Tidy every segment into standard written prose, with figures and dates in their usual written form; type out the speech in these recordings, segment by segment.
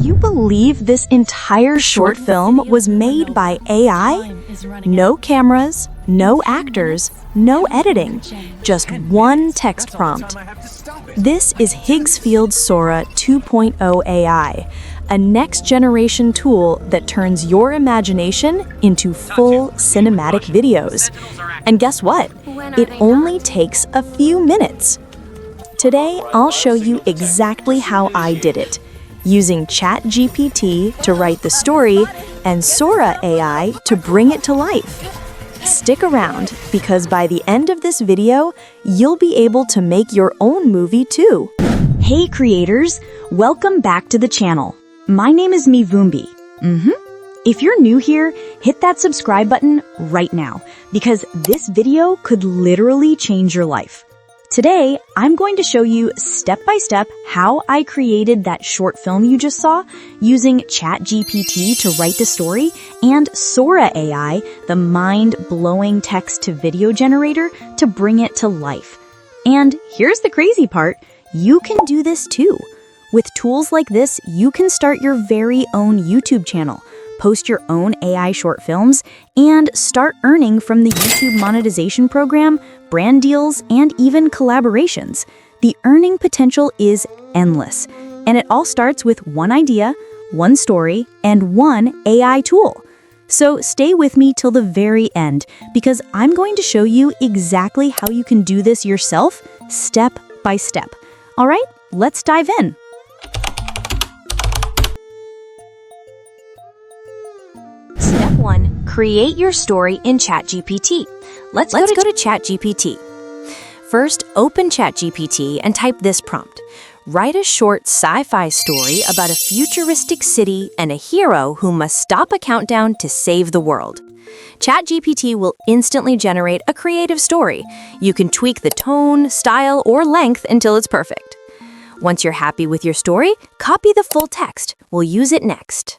you believe this entire short film was made by AI? No cameras, no actors, no editing, just one text prompt. This is Higgsfield Sora 2.0 AI, a next-generation tool that turns your imagination into full cinematic videos. And guess what? It only takes a few minutes. Today, I'll show you exactly how I did it, using ChatGPT to write the story and Sora AI to bring it to life. Stick around, because by the end of this video, you'll be able to make your own movie too. Hey creators, welcome back to the channel. My name is Mivumbi. If you're new here, hit that subscribe button right now, because this video could literally change your life. Today, I'm going to show you step-by-step how I created that short film you just saw using ChatGPT to write the story and Sora AI, the mind-blowing text-to-video generator, to bring it to life. And here's the crazy part, you can do this too. With tools like this, you can start your very own YouTube channel, post your own AI short films, and start earning from the YouTube monetization program, brand deals, and even collaborations. The earning potential is endless, and it all starts with one idea, one story, and one AI tool. So stay with me till the very end, because I'm going to show you exactly how you can do this yourself, step by step. All right, let's dive in. Step 1. Create your story in ChatGPT. Let's go to ChatGPT. First, open ChatGPT and type this prompt. Write a short sci-fi story about a futuristic city and a hero who must stop a countdown to save the world. ChatGPT will instantly generate a creative story. You can tweak the tone, style, or length until it's perfect. Once you're happy with your story, copy the full text. We'll use it next.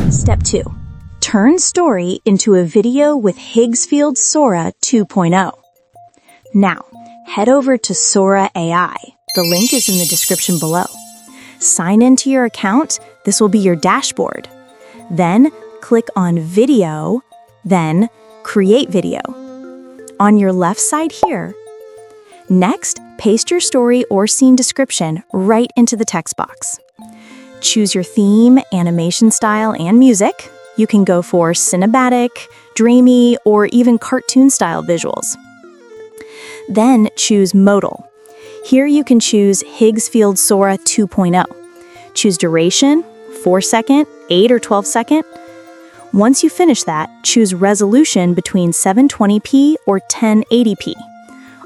Step 2. Turn story into a video with Higgsfield Sora 2.0. Now, head over to Sora AI. The link is in the description below. Sign into your account. This will be your dashboard. Then, click on Video, then Create Video. On your left side here. Next, paste your story or scene description right into the text box. Choose your theme, animation style, and music. You can go for cinematic, dreamy, or even cartoon-style visuals. Then choose modal. Here you can choose Higgsfield Sora 2.0. Choose duration, 4-second, 8 or 12-second. Once you finish that, choose resolution between 720p or 1080p.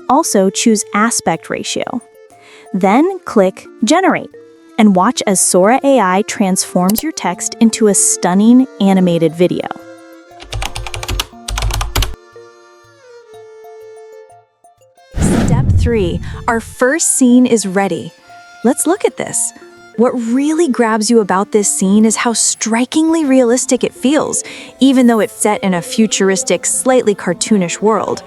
Also choose aspect ratio. Then click Generate, and watch as Sora AI transforms your text into a stunning animated video. Step 3. Our first scene is ready. Let's look at this. What really grabs you about this scene is how strikingly realistic it feels, even though it's set in a futuristic, slightly cartoonish world.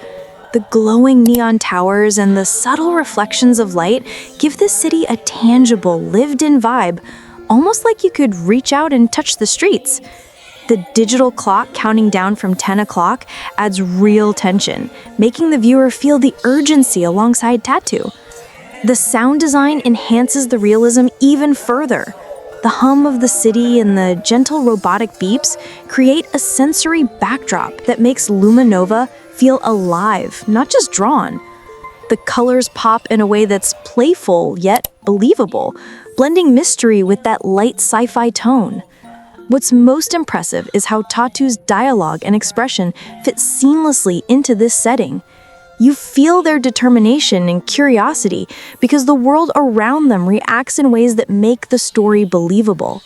The glowing neon towers and the subtle reflections of light give the city a tangible, lived-in vibe, almost like you could reach out and touch the streets. The digital clock counting down from 10 o'clock adds real tension, making the viewer feel the urgency alongside Tattoo. The sound design enhances the realism even further. The hum of the city and the gentle robotic beeps create a sensory backdrop that makes Luminova feel alive, not just drawn. The colors pop in a way that's playful yet believable, blending mystery with that light sci-fi tone. What's most impressive is how Tattoo's dialogue and expression fit seamlessly into this setting. You feel their determination and curiosity because the world around them reacts in ways that make the story believable.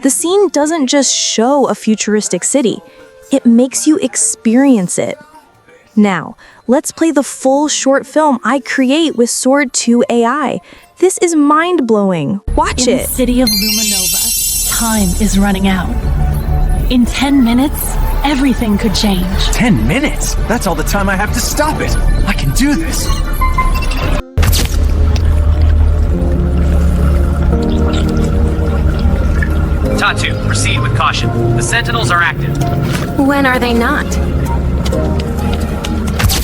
The scene doesn't just show a futuristic city, it makes you experience it. Now, let's play the full short film I create with Sora 2 AI. This is mind-blowing. Watch it. In the city of Luminova, time is running out. In 10 minutes, everything could change. 10 minutes? That's all the time I have to stop it. I can do this. Proceed with caution. The Sentinels are active. When are they not?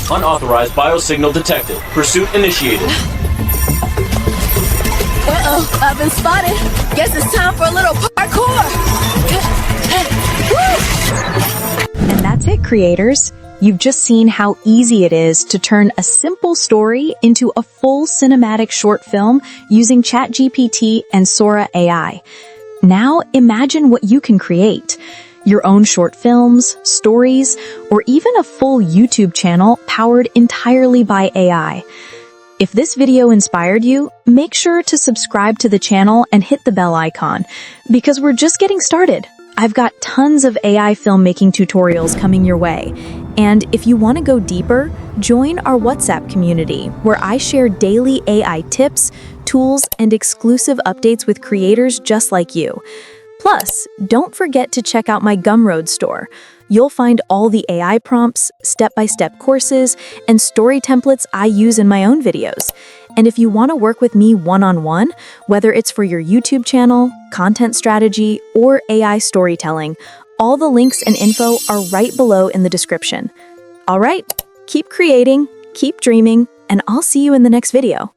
Unauthorized biosignal detected. Pursuit initiated. Uh-oh, I've been spotted. Guess it's time for a little parkour. And that's it, creators. You've just seen how easy it is to turn a simple story into a full cinematic short film using ChatGPT and Sora AI. Now imagine what you can create. Your own short films, stories, or even a full YouTube channel powered entirely by AI. If this video inspired you, make sure to subscribe to the channel and hit the bell icon, because we're just getting started. I've got tons of AI filmmaking tutorials coming your way. And if you want to go deeper, join our WhatsApp community, where I share daily AI tips, tools, and exclusive updates with creators just like you. Plus, don't forget to check out my Gumroad store. You'll find all the AI prompts, step-by-step courses, and story templates I use in my own videos. And if you want to work with me one-on-one, whether it's for your YouTube channel, content strategy, or AI storytelling, all the links and info are right below in the description. All right, keep creating, keep dreaming, and I'll see you in the next video.